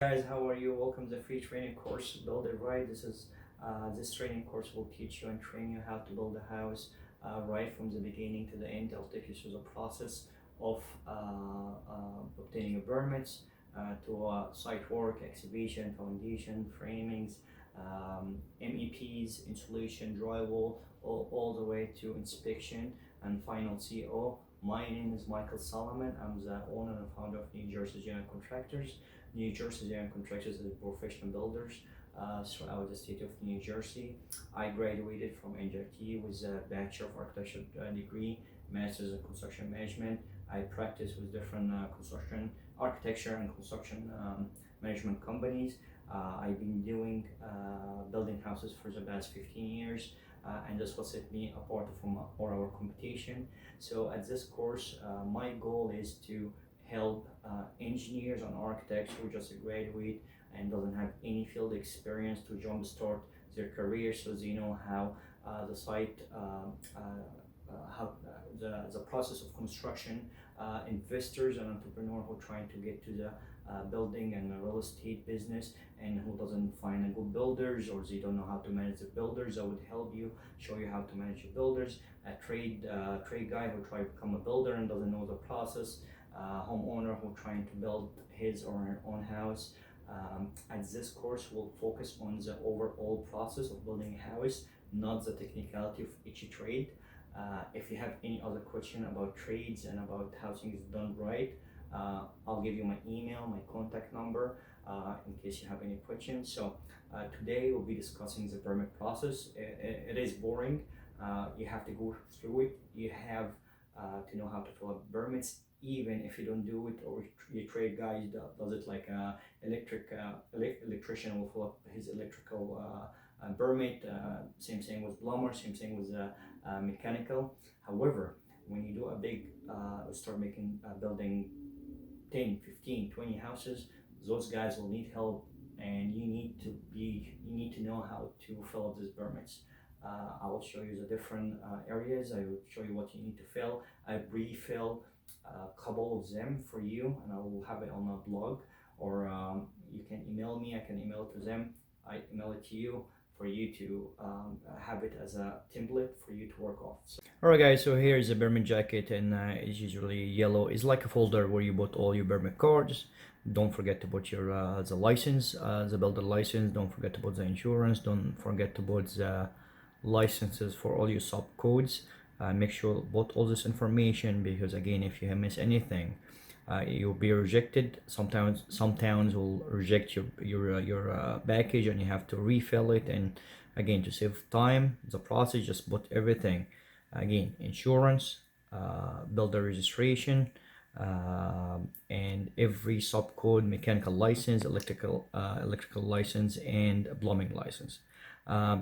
Guys, how are you? Welcome to the free training course Build It Right. This training course will teach you and train you how to build a house right from the beginning to the end. I'll take you through the process of obtaining a permits to site work, excavation, foundation, framings, MEPs, insulation, drywall, all the way to inspection and final CO. My name is Michael Solomon. I'm the owner and founder of NJGCB Contractors. 𝐤𝐨𝐤𝐤 Contractors is professional builders throughout the state of New Jersey. I graduated from NJT with a Bachelor of Architecture degree, Master's in Construction Management. I practice with different architecture and construction management companies. I've been doing building houses for the past 15 years. And this will set me apart from all our competition. So at this course, my goal is to help engineers and architects who just graduate and doesn't have any field experience to jumpstart their career, so they know how the site, how the process of construction, investors and entrepreneurs who are trying to get to the building and the real estate business and who doesn't find a good builders or they don't know how to manage the builders. I would help you, show you how to manage your builders. A trade guy who try to become a builder and doesn't know the process. Homeowner who trying to build his or her own house. And this course will focus on the overall process of building a house, not the technicality of each trade. If you have any other question about trades and about how things is done right, I'll give you my email, my contact number, in case you have any questions. So today we'll be discussing the permit process. It is boring. You have to go through it. You have to know how to fill up permits, even if you don't do it, or your trade guy does it, like electrician will fill up his electrical permit. Same thing with plumber, same thing with mechanical. However, when you do a big start making building 10, 15, 20 houses, those guys will need help, and you need to know how to fill up these permits. I will show you the different areas. I will show you what you need to fill. I pre-fill a couple of them for you, and I will have it on my blog, or you can email me. I can email it to them. I email it to you for you to have it as a template for you to work off. Alright guys, so here is a permit jacket, and it's usually yellow. It's like a folder where you put all your permit cards. Don't forget to put your the license, the builder license. Don't forget to put the insurance. Don't forget to put the licenses for all your subcodes. Make sure put all this information, because again, if you miss anything, you'll be rejected. Some towns will reject your package, and you have to refill it. And again, to save time, the process, just put everything. Again, insurance, builder registration, and every subcode, mechanical license, electrical license, and plumbing license.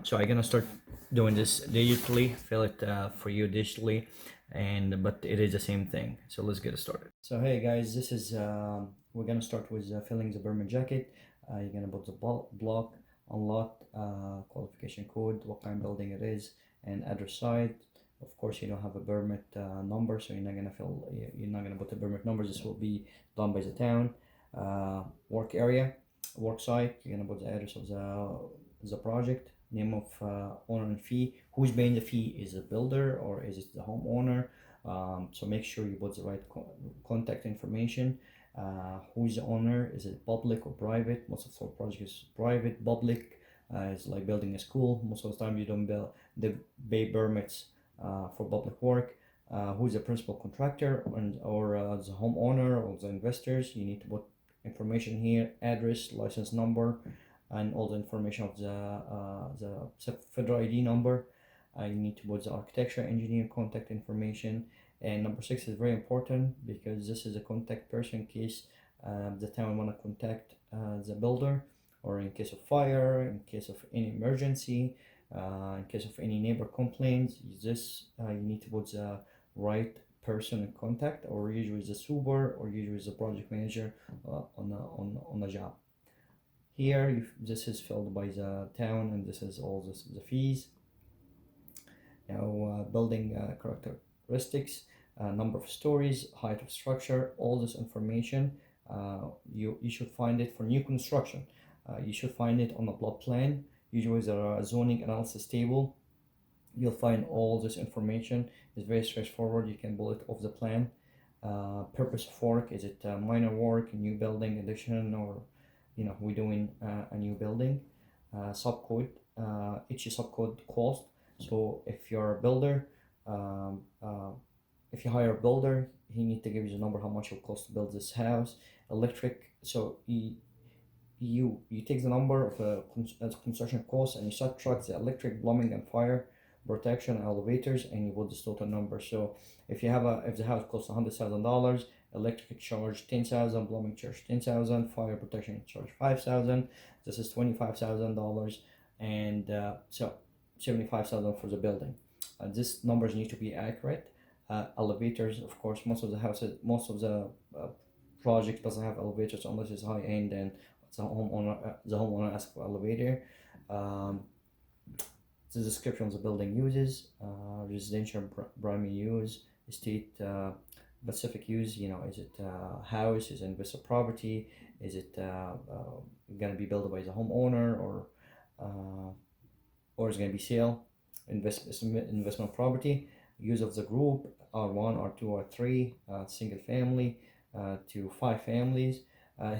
So I'm gonna start doing this digitally, fill it for you digitally, but it is the same thing. So let's get started. So hey guys, this is we're gonna start with filling the permit jacket. You're gonna put the block on lot, qualification code, what kind of building it is, and address site. Of course, you don't have a permit number, so you're not gonna put the permit number. This will be done by the town. Work area, work site. You're gonna put the address of the project, name of owner and fee. Who's paying the fee? Is it builder or is it the homeowner? So make sure you put the right contact information. Who's the owner? Is it public or private? Most of the projects is private. Public is like building a school. Most of the time you don't build the pay permits for public work. Who's the principal contractor, or the homeowner or the investors? You need to put information here: address, license number, and all the information of the federal ID number. You need to put the architecture engineer contact information. And number 6 is very important, because this is a contact person in case the town want to contact the builder, or in case of fire, in case of any emergency, in case of any neighbor complaints. You need to put the right person in contact, or usually the super, or usually the project manager on the job. Here, this is filled by the town, and this is all the fees. Now, building characteristics, number of stories, height of structure, all this information You should find it for new construction. You should find it on the plot plan. Usually there are a zoning analysis table. You'll find all this information. It's very straightforward. You can pull it off the plan. Purpose of work, is it minor work, new building addition, or we're doing a new building. Subcode, each subcode cost. So if you're a builder, if you hire a builder, he need to give you the number how much it will cost to build this house. Electric, so you take the number of construction costs and you subtract the electric, plumbing, and fire protection, elevators, and you put this total number. So if the house costs $100,000, electric charge $10,000, plumbing charge $10,000, fire protection charge $5,000. This is $25,000, and so $75,000 for the building. These numbers need to be accurate. Elevators, of course, most of the project doesn't have elevators unless it's high end and the homeowner asks for elevator. The description of the building uses, residential primary use, estate specific use. Is it house? Is it investor property? Is it going to be built by the homeowner, or is it going to be sale? Investment property. Use of the group, R1, R2, R3, single family to 5 families.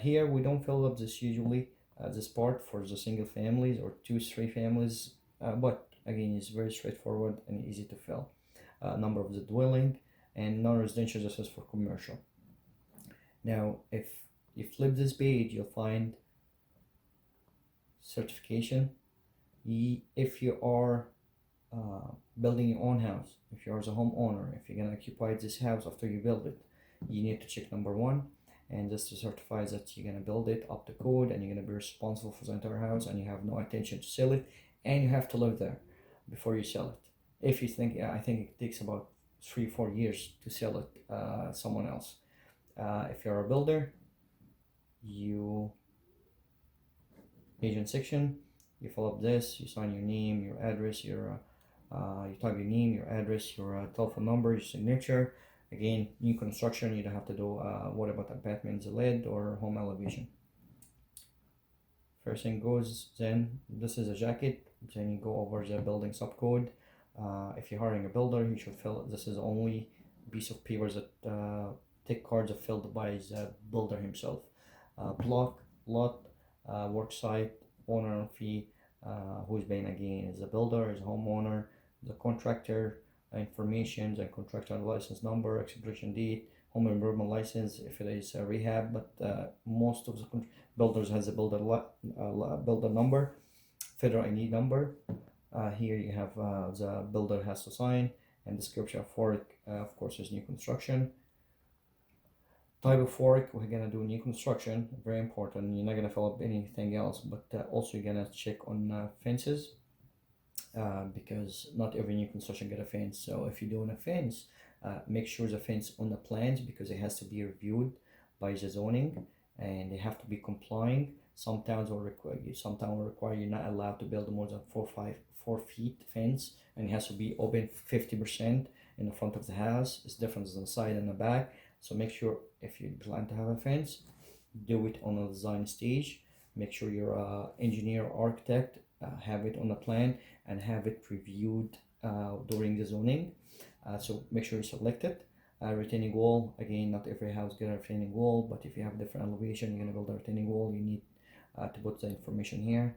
Here we don't fill up this usually, this part for the single families or 2-3 families, but again it's very straightforward and easy to fill. Number of the dwelling, and non-residential, this is for commercial. Now if you flip this page, you'll find certification. If you are building your own house, if you're as a homeowner, if you're going to occupy this house after you build it, you need to check number 1, and just to certify that you're going to build it up to code and you're going to be responsible for the entire house and you have no intention to sell it, and you have to live there before you sell it. If you think, I think it takes about 3-4 years to sell it someone else. If you're a builder, you agent section, you fill up this, you sign your name, your address, you type your name, your address, your telephone number, your signature. Again, new construction, you don't have to do what about apartments, lead or home elevation. First thing goes, then this is a jacket, then you go over the building subcode. If you're hiring a builder, you should fill, this is only piece of papers that tick cards are filled by the builder himself. Block, lot, work site, owner fee, who's paying again, is the builder, is the homeowner, the contractor, information, the contractor license number, expiration date, home improvement license if it is a rehab, but most of the builders has a builder number, federal ID number. Here you have the builder has to sign, and description of work, of course, is new construction. Type of work, we're gonna do new construction, very important. You're not gonna fill up anything else, but also you're gonna check on fences, because not every new construction get a fence. So if you're doing a fence, make sure the fence on the plans, because it has to be reviewed by the zoning and they have to be complying. Some towns will require you're not allowed to build more than 4 feet fence, and it has to be open 50% in the front of the house. It's different on the side and the back. So make sure if you plan to have a fence, do it on a design stage. Make sure your engineer or architect have it on the plan and have it reviewed during the zoning. So make sure you select it. Retaining wall, again, not every house get a retaining wall, but if you have different elevation, you're gonna build a retaining wall, you need to put the information here.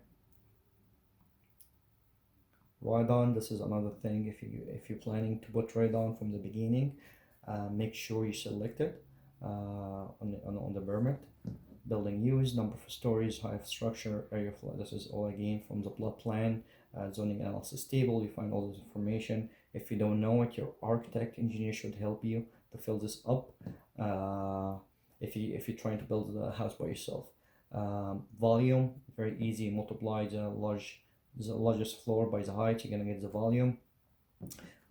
Radon, this is another thing. If you're planning to put radon from the beginning, make sure you select it on the permit. Building use, number of stories, height of structure, area flow. This is all again from the plot plan, zoning analysis table. You find all this information. If you don't know it, your architect, engineer should help you to fill this up. If you're trying to build the house by yourself. Volume, very easy. Multiply the largest floor by the height. You're gonna get the volume.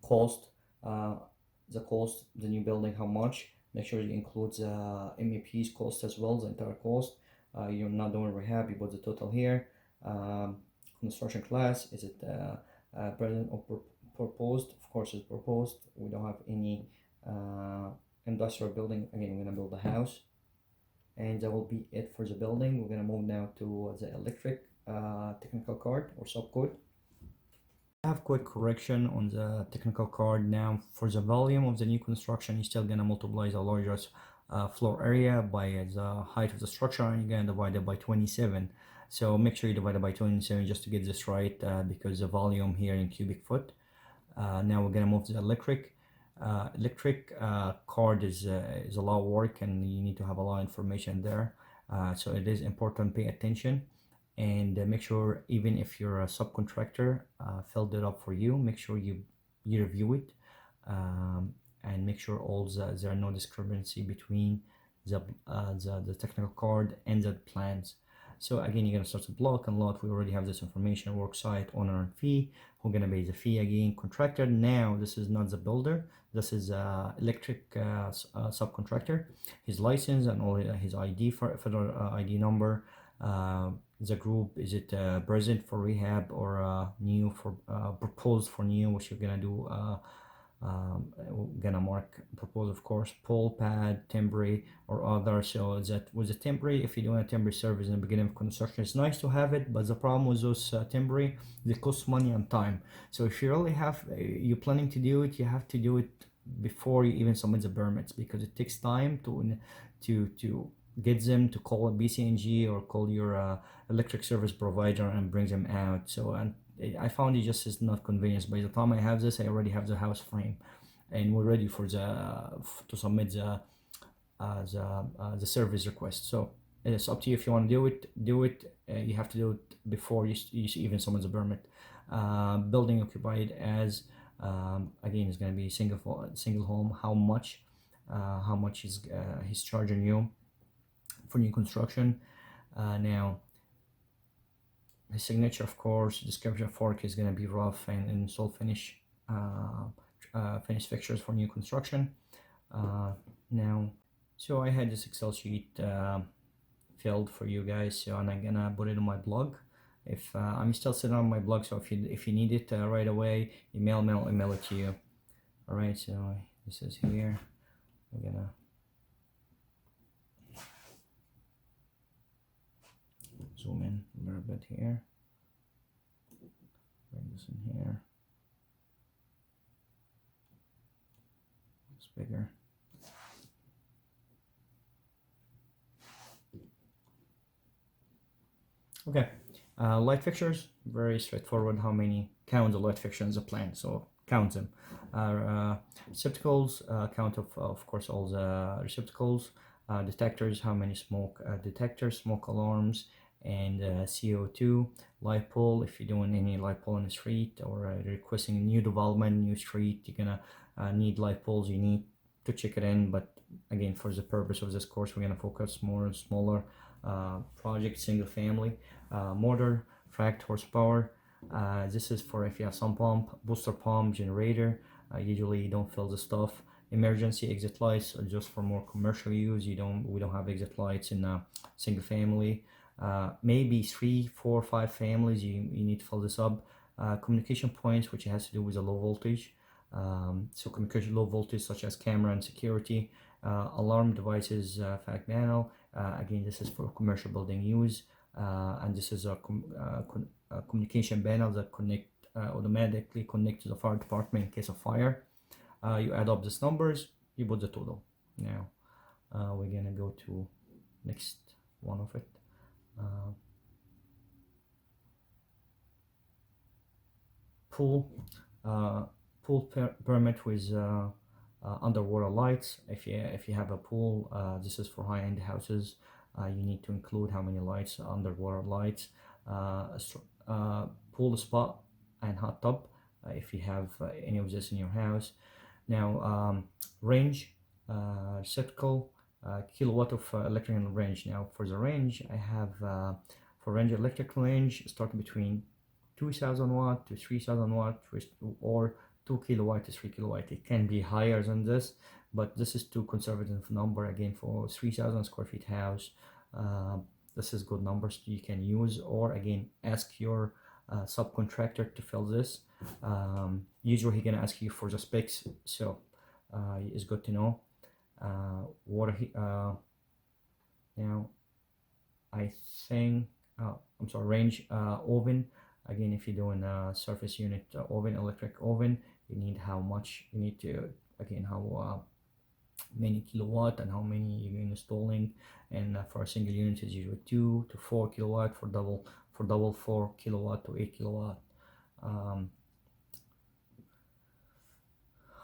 Cost, the new building, how much. Make sure you include the MEP's cost as well, the entire cost. You're not doing rehab, you put the total here. Construction class, is it present or proposed? Of course it's proposed. We don't have any industrial building. Again, we're gonna build a house. and that will be it for the building. We're gonna move now to the electric technical card or subcode. I have quick correction on the technical card. Now for the volume of the new construction, you're still gonna multiply the largest floor area by the height of the structure, and you're gonna divide it by 27. So make sure you divide it by 27 just to get this right, because the volume here in cubic foot. Now we're gonna move to the electric. Card is a lot of work, and you need to have a lot of information there. So it is important, pay attention, and make sure, even if you're a subcontractor filled it up for you, make sure you review it, and make sure there are no discrepancy between the technical card and the plans. So again, you're gonna start the block and lot. We already have this information: work site, owner, and fee. Who's gonna pay the fee? Again, contractor. Now this is not the builder. This is electric subcontractor. His license and all his ID, federal ID number. The group, is it present for rehab or new for proposed for new, which you're gonna do. Gonna mark propose, of course, pole, pad, temporary, or other. So that was a temporary. If you're doing a temporary service in the beginning of construction, it's nice to have it, but the problem with those temporary, they cost money and time. So if you really have you're planning to do it, you have to do it before you even submit the permits, because it takes time to get them to call a BCNG or call your electric service provider and bring them out. So I found it just is not convenient. By the time I have this, I already have the house frame, and we're ready for to submit the service request. So it's up to you if you want to do it. You have to do it before you even submit the permit. Building occupied as again is going to be single home. How much he's charging you for new construction. Now his signature, of course. Description of work is going to be rough and install finish fixtures for new construction. Now, so I had this Excel sheet filled for you guys, so and I'm gonna put it on my blog. If I'm still sitting on my blog, so if you need it right away, email it to you. All right, so this is here. We're gonna zoom in a little bit here, bring this in here, it's bigger. Okay, light fixtures, very straightforward. How many? Count the light fixtures in the plan, so count them. Receptacles, count of course all the receptacles. Detectors, how many smoke detectors, smoke alarms, and CO2. Light pole, if you're doing any light pole in the street or requesting a new development, new street, you're gonna need light poles. You need to check it in, but again, for the purpose of this course, we're gonna focus more on smaller project, single family. Motor, fract horsepower. This is for if you have some pump, booster pump, generator. Usually you don't fill the stuff. Emergency exit lights are just for more commercial use. We don't have exit lights in a single family. Maybe 3, 4, 5 families you need to fill this up. Communication points, which has to do with the low voltage. So communication low voltage, such as camera and security. Alarm devices, fact panel. Again, this is for commercial building use. And this is a communication panel that automatically connect to the fire department in case of fire. You add up these numbers, you put the total. Now we're gonna go to next one of it. Pool permit with underwater lights. If you have a pool, this is for high-end houses. You need to include how many lights, underwater lights, pool spa, and hot tub. If you have any of this in your house. Now range, receptacle, kilowatt of electrical range. Now for the range, I have for range electrical range start between 2,000 watt to 3,000 watt, or 2 kilowatt to 3 kilowatt. It can be higher than this, but this is too conservative number. Again, for 3,000 square feet house, this is good numbers you can use, or again, ask your subcontractor to fill this. Usually he's gonna ask you for the specs, so it's good to know. Water Now I think I'm sorry, range oven. Again, if you're doing a surface unit oven, electric oven, you need how much you need to, again, how many kilowatt and how many you're installing. And for a single unit is usually 2 to 4 kilowatt. For double 4 kilowatt to 8 kilowatt.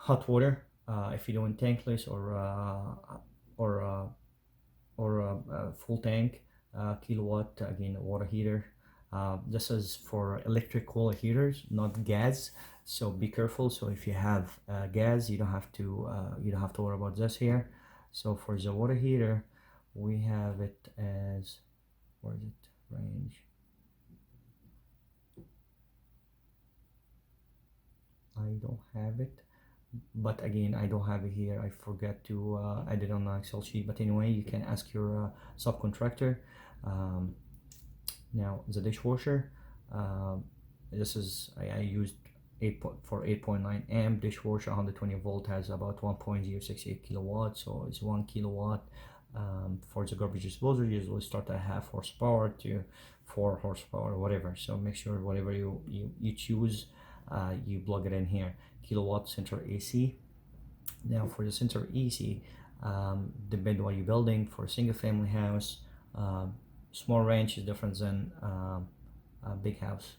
Hot water, if you're doing tankless or full tank, kilowatt, again, water heater. This is for electric water heaters, not gas, so be careful. So if you have gas, you don't have to worry about this here. So for the water heater, we have it as, where is it, range, I don't have it, but again, I don't have it here. I forgot to add it on the Excel sheet. But anyway, you can ask your subcontractor. Now the dishwasher, this is I used 8.9 amp dishwasher. 120 volt, has about 1.068 kilowatts, so it's 1 kilowatt. For the garbage disposal, usually start at half horsepower to 4 horsepower, whatever. So make sure whatever you choose, you plug it in here. Kilowatt center AC. Now for the center AC, depend what you're building. For a single family house, small range is different than a big house.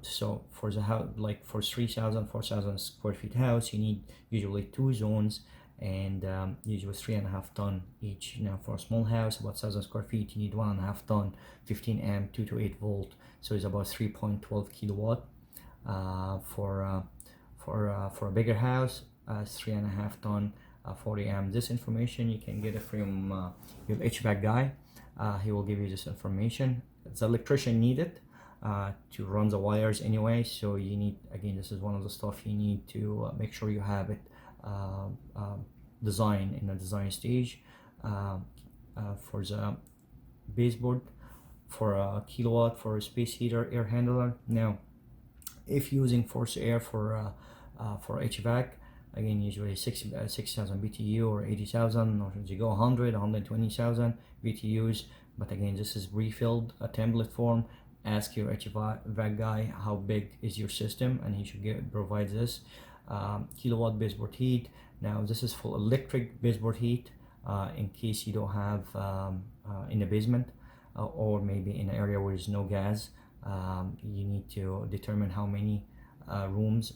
So for the house, like for 4,000 square feet house, you need usually 2 zones, and usually 3.5 ton each. Now for a small house, about 1,000 square feet, you need 1.5 ton, 15 amp, 2 to 8 volt. So it's about 3.12 kilowatt. For a bigger house, 3.5 ton, 40 amp. This information you can get it from your HVAC guy. He will give you this information. The electrician need it to run the wires anyway, so you need, again, this is one of the stuff you need to make sure you have it design in the design stage. For the baseboard, for a kilowatt, for a space heater, air handler. Now if using forced air for HVAC, again, usually 6,000 BTU or 80,000, or you go 120,000 BTUs. But again, this is refilled a template form. Ask your HVAC guy how big is your system, and he should provide this. Kilowatt baseboard heat. Now this is for electric baseboard heat, in case you don't have in the basement, or maybe in an area where there's no gas. You need to determine how many rooms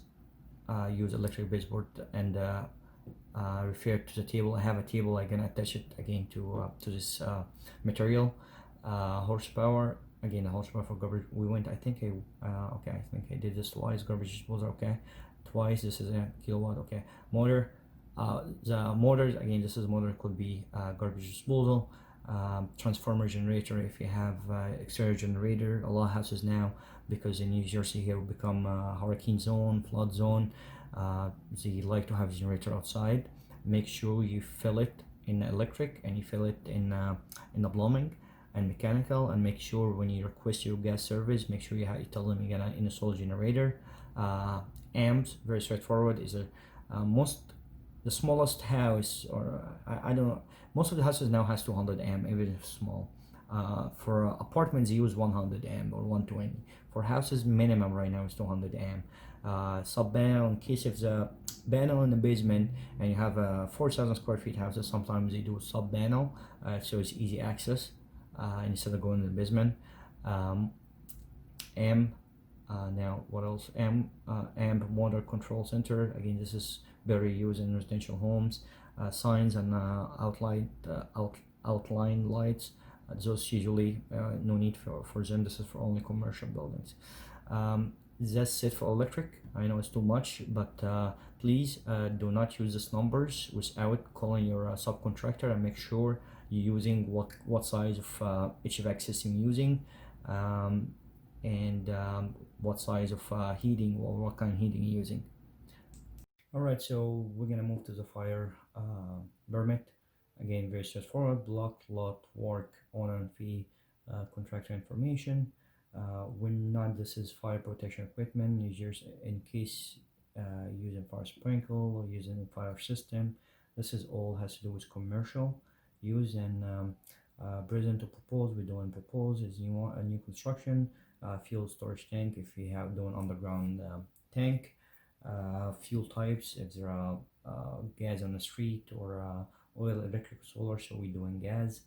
use electric baseboard, and refer to the table. I have a table. I can attach it again to this material. Horsepower, again, horsepower for garbage. We went, I think okay, I think I did this twice. Garbage disposal, okay, twice. This is a kilowatt, okay. Motor, the motors, again, this is motor, could be garbage disposal. Transformer generator, if you have exterior generator. A lot of houses now, because in New Jersey here will become hurricane zone, flood zone, they like to have a generator outside. Make sure you fill it in electric, and you fill it in the plumbing and mechanical. And make sure when you request your gas service, make sure you tell them you're gonna install generator. Amps, very straightforward. Is the smallest house, or I don't know, most of the houses now has 200 amp, even if small. For apartments, you use 100 amp or 120. For houses, minimum right now is 200 amp. Sub panel, in case if the panel in the basement and you have a 4,000 square feet houses, sometimes they do sub panel, so it's easy access instead of going to the basement. Amp. Now what else? Amp motor control center. Again, this is very used in residential homes. Signs and outline lights. Those usually no need for them. This is for only commercial buildings. That's it for electric. I know it's too much, but please do not use these numbers without calling your subcontractor, and make sure you're using what size of HVAC system you're using, and what size of heating, or what kind of heating you're using. Alright, so we're gonna move to the fire permit. Again, very straightforward. Block, lot, work, owner and fee, contractor information. When not, this is fire protection equipment. Users, in case using fire sprinkler or using a fire system. This is all has to do with commercial use. And Present to propose, we're doing propose is you want a new construction. Fuel storage tank if we have doing underground tank. Fuel types if there are gas on the street or oil, electric, solar, so we're doing gas.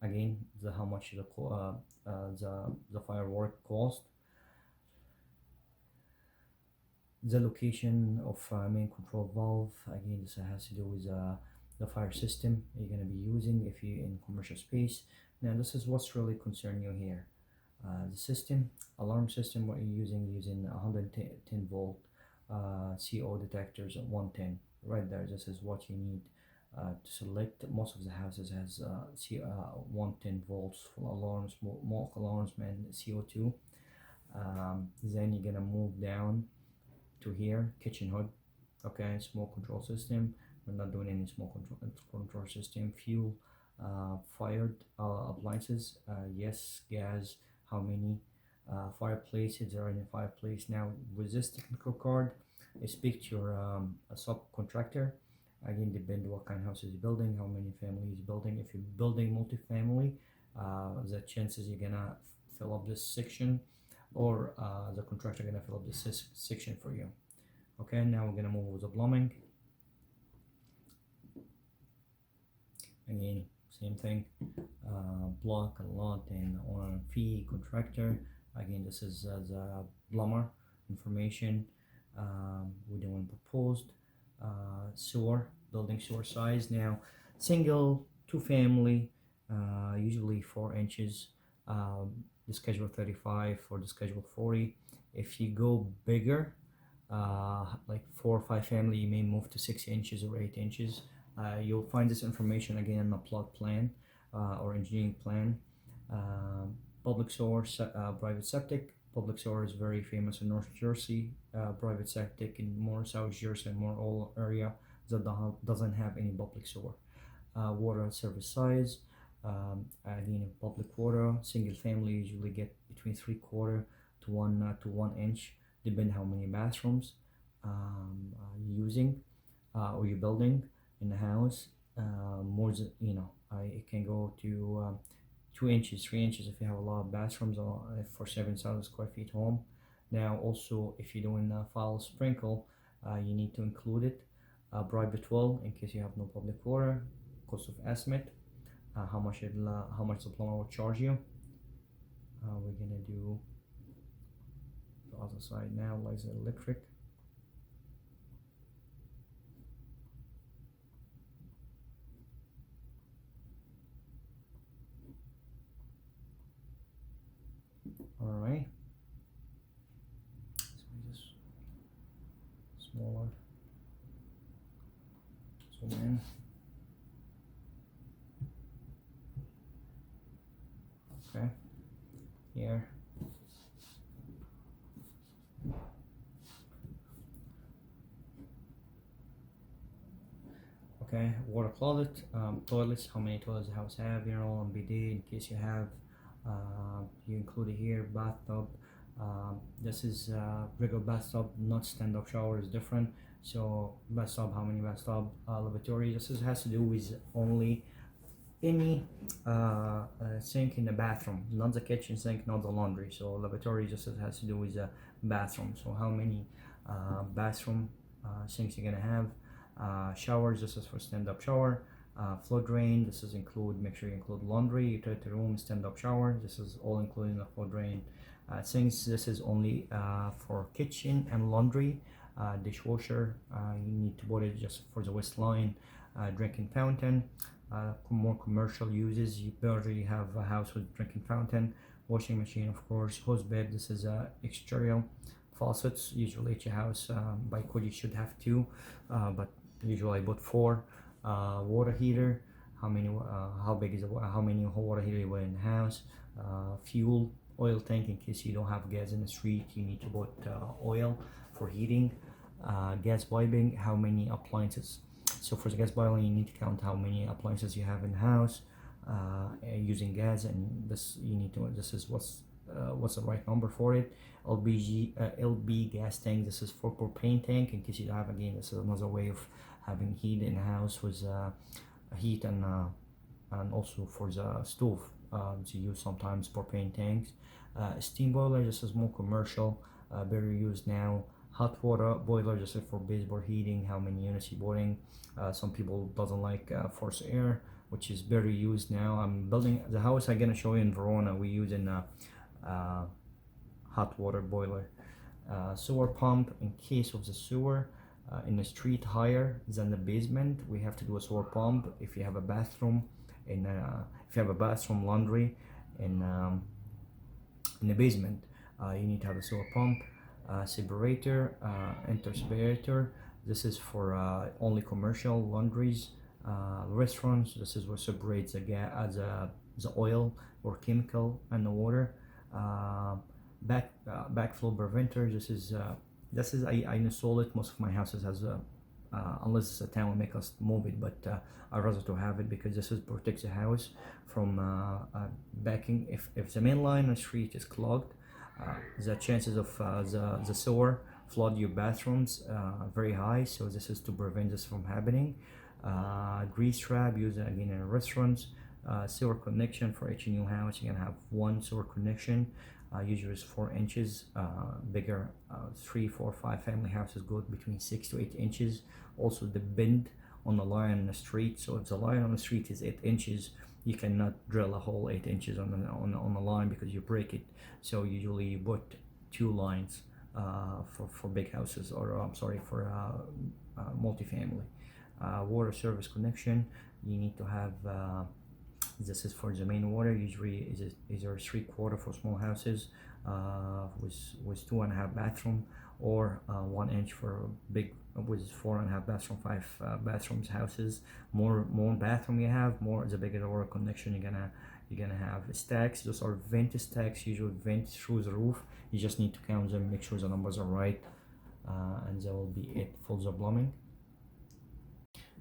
Again, how much the firework cost. The location of main control valve, again this has to do with the fire system you're going to be using if you're in commercial space. Now this is what's really concerning you here. The system, alarm system, what you're using 110 volt CO detectors at 110 right there. This is what you need to select. Most of the houses has 110 volts for alarms, smoke alarms and CO2. Then you're gonna move down to here, kitchen hood, okay, smoke control system. We're not doing any smoke control system. Fuel, fired appliances, yes. Gas, how many. Fireplace, is there any fireplace? Now with this technical card, speak to your subcontractor. Again, depend what kind of house is building, how many families building. If you're building multifamily, the chances you're gonna fill up this section, or the contractor gonna fill up this section for you. Okay, now we're gonna move with the plumbing. Again, same thing. Block, a lot, and on fee, contractor. Again, this is the plumber information. We're doing proposed. Sewer, building sewer size. Now single, two family, usually 4 inches. The schedule 35 for the schedule 40. If you go bigger, like 4 or 5 family, you may move to 6 inches or 8 inches. You'll find this information again in the plot plan or engineering plan. Public sewer, private septic. Public sewer is very famous in North Jersey. Private septic in more South Jersey and more all area that doesn't have any public sewer. Water service size. Again, public water, single family usually get between 3/4 to 1 inch, depending how many bathrooms you're using or you're building in the house. More than, it can go to 2 inches, 3 inches if you have a lot of bathrooms for 7,000 square feet home. Now also if you're doing a fall sprinkle, you need to include it. Private well in case you have no public water. Cost of estimate, how much the plumber will charge you. We're gonna do the other side now, like the electric. All right, so we just smaller zoom in. Okay, here. Okay, water closet, toilets, how many toilets the house have, and BD in case you have. You include it here. Bathtub, this is regular bathtub, not stand-up shower, is different. So bathtub, how many bathtub, lavatory, this has to do with only any sink in the bathroom, not the kitchen sink, not the laundry. So lavatory just has to do with the bathroom. So how many bathroom sinks you're gonna have. Showers, this is for stand-up shower. Floor drain, this is make sure you include laundry, utility room, stand-up shower, this is all including the floor drain. Sinks, this is only for kitchen and laundry. Dishwasher, you need to put it just for the waistline. Drinking fountain, more commercial uses, you barely have a house with drinking fountain. Washing machine, of course. Hose bed, this is exterior. Faucets, usually at your house by code you should have 2, but usually I bought 4. Water heater, how many water heater you want in the house. Fuel, oil tank in case you don't have gas in the street, you need to put oil for heating. Gas piping, how many appliances. So for the gas boiling, you need to count how many appliances you have in the house using gas, and this is what's the right number for it. LB gas tank, this is for propane tank in case you don't have. Again, this is another way of having heat in the house with heat and and also for the stove. To use sometimes propane tanks. Steam boiler, this is more commercial, very used now. Hot water boiler, just for baseboard heating, how many units you're boiling. Some people doesn't like forced air, which is very used now. I'm building the house I'm gonna show you in Verona. We use in hot water boiler. Sewer pump, in case of the sewer in the street higher than the basement, we have to do a sewer pump. If you have a bathroom if you have a bathroom laundry in the basement, you need to have a sewer pump. Separator, inter-separator, this is for only commercial laundries. Restaurants, this is what separates the oil or chemical and the water. Backflow preventer, this is I install it. Most of my houses has unless it's a town make us move it, but I'd rather to have it because this is protects the house from backing. If the main line on the street is clogged, the chances of the sewer flood your bathrooms very high. So this is to prevent this from happening. Grease trap used again in restaurants. Sewer connection for each new house, you can have one sewer connection. Usually is 4 inches. Bigger 3, 4, 5 family houses go between 6 to 8 inches. Also the bend on the line on the street. So if the line on the street is 8 inches, you cannot drill a hole 8 inches on the line because you break it. So usually you put 2 lines for big houses, or I'm sorry, for multifamily. Water service connection, you need to have this is for the main water. Usually is there 3/4 for small houses with 2.5 bathroom, or 1 inch for big with 4.5 bathroom, 5 bathrooms houses. More bathroom you have, more the bigger the water connection you're gonna have. Stacks, those are vent stacks, usually vent through the roof. You just need to count them, make sure the numbers are right, and that will be it for the plumbing.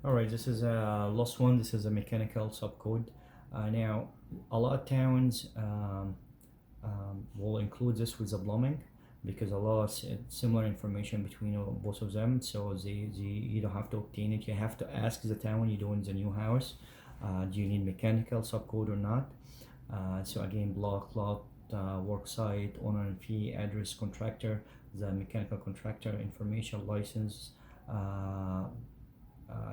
Alright, this is a last one. This is a mechanical subcode. Now, a lot of towns will include this with the plumbing because a lot of similar information between both of them. So you don't have to obtain it. You have to ask the town you're doing the new house. Do you need mechanical subcode or not? So again, block, lot, work site, owner and fee, address, contractor, the mechanical contractor information, license.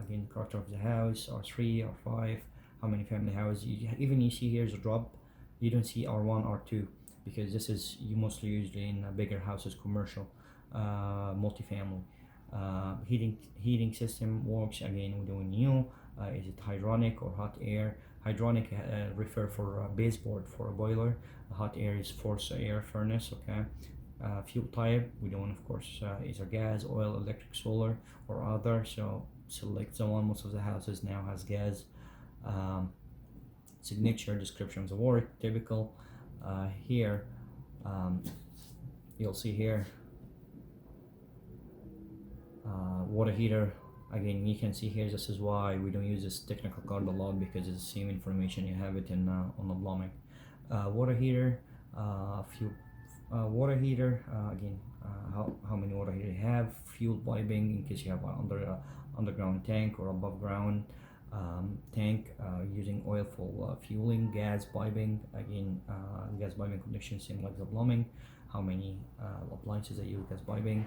Again, character of the house, or 3 or 5, how many family houses. Even you see here's a drop, you don't see R1, R2, because this is you mostly usually in bigger houses, commercial, multifamily. Heating system works, again we're doing new. Is it hydronic or hot air? Hydronic refer for baseboard for a boiler. Hot air is forced air furnace. Okay. Fuel type, we're doing of course either gas, oil, electric, solar, or other. So select the one. Most of the houses now has gas. Signature, description of the work, typical. Here you'll see here water heater. Again, you can see here, this is why we don't use this technical card a lot, because it's the same information you have it in on the plumbing. Water heater, water heater, again, how many water heater you have. Fuel piping, in case you have an underground tank or above ground tank, using oil for fueling. Gas piping, again, gas piping connection, same like the plumbing. How many appliances that use gas piping.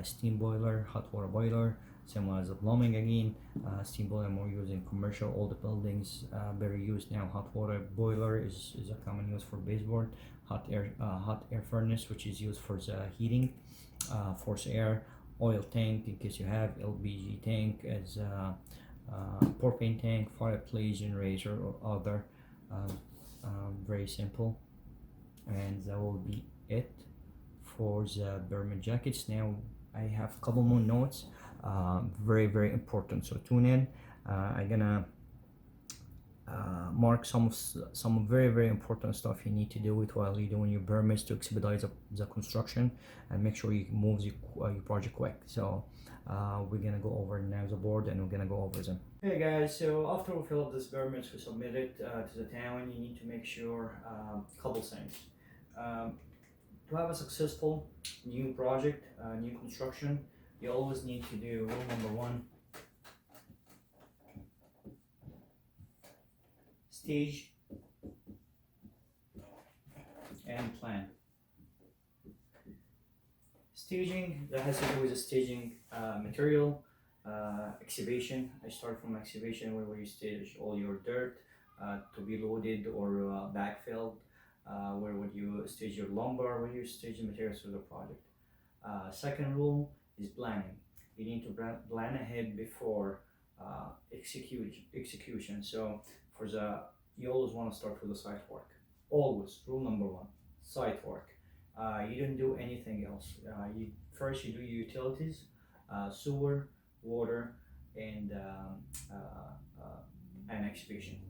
Steam boiler, hot water boiler, similar as the plumbing. Again, steam boiler more used in commercial, all the buildings, very used now. Hot water boiler is a common use for baseboard. Hot air furnace, which is used for the heating. Forced air. Oil tank, in case you have LPG tank, as propane tank, fireplace, generator, or other. Very simple, and that will be it for the Burma jackets. Now I have a couple more notes, very important, so tune in. I'm gonna mark some very important stuff you need to do it while you're doing your permits to expedite the construction and make sure you move your project quick. So we're gonna go over now the board, and we're gonna go over them. Hey guys, so after we fill up this permits, we submit it to the town. You need to make sure a couple things. To have a successful new project, new construction, you always need to do rule number 1. stage and plan. Staging, that has to do with the staging material, excavation. I start from excavation where you stage all your dirt to be loaded or backfilled. Where would you stage your lumber, where you stage the materials for the project. Second rule is planning. You need to plan ahead before execution. So for the, you always want to start with the site work. Always, rule number one, site work. You don't do anything else. First you do your utilities, sewer, water, and excavation.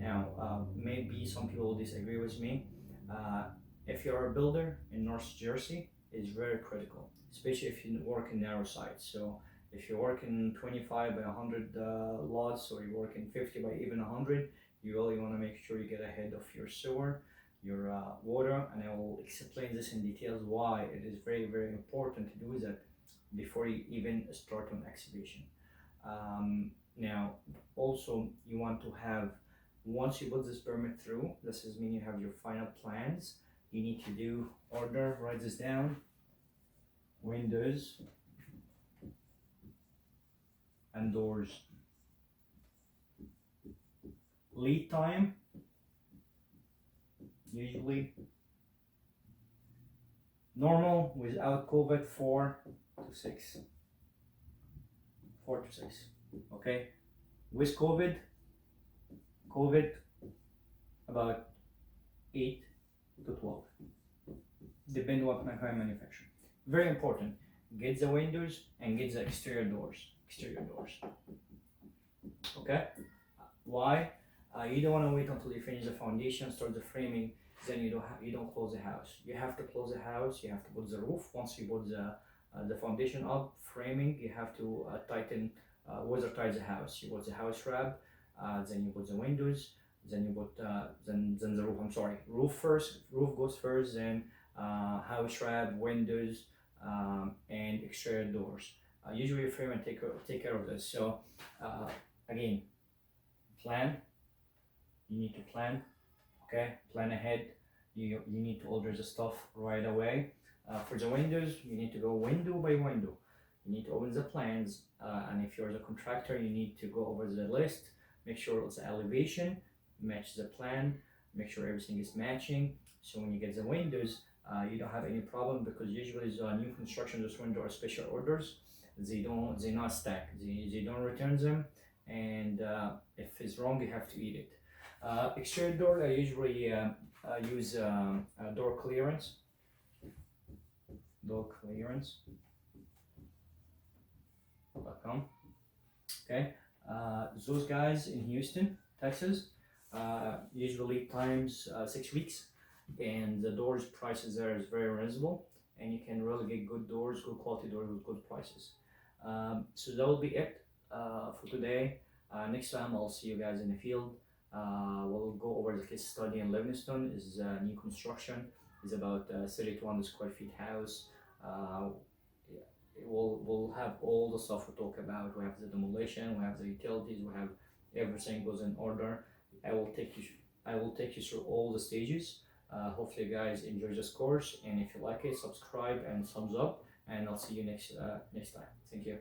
Now, maybe some people will disagree with me. If you're a builder in North Jersey, it's very critical, especially if you work in narrow sites. So if you work in 25 by 100 lots, or you work in 50 by even 100, you really want to make sure you get ahead of your sewer, your water, and I will explain this in details why it is very, very important to do that before you even start on excavation. Now, also you want to have, once you put this permit through, this is mean you have your final plans. You need to do order, write this down, windows and doors. Lead time, usually normal without COVID 4 to 6. Okay, with COVID about 8 to 12, depending what kind of manufacturer. Very important, get the windows and get the exterior doors. Okay, why? You don't want to wait until you finish the foundation, start the framing, then you don't close the house. You have to close the house. You have to put the roof. Once you put the foundation up, framing, you have to tighten, weather tight the house. You put the house wrap, then you put the windows, then you put then the roof. I'm sorry, roof first. Roof goes first, then house wrap, windows, and exterior doors. Usually, frame and take care of this. So again, plan. You need to plan. Okay, plan ahead. You need to order the stuff right away. For the windows, you need to go window by window. You need to open the plans, and if you're the contractor, you need to go over the list, make sure it's elevation, match the plan, make sure everything is matching. So when you get the windows, you don't have any problem, because usually the new construction, those windows are special orders. They're not stacked. They don't return them, and if it's wrong, you have to eat it. Exterior door, I usually use door clearance. Doorclearance.com. Okay, those guys in Houston, Texas, usually times 6 weeks, and the doors prices there is very reasonable, and you can really get good doors, good quality doors with good prices. So that will be it for today. Next time I'll see you guys in the field. We'll go over the case study in Livingston. Is new construction. Is about 3200 square feet house. We'll have all the stuff we talk about. We have the demolition, we have the utilities, we have everything goes in order. I will take you through all the stages. Hopefully you guys enjoy this course, and if you like it, subscribe and thumbs up, and I'll see you next time. Thank you.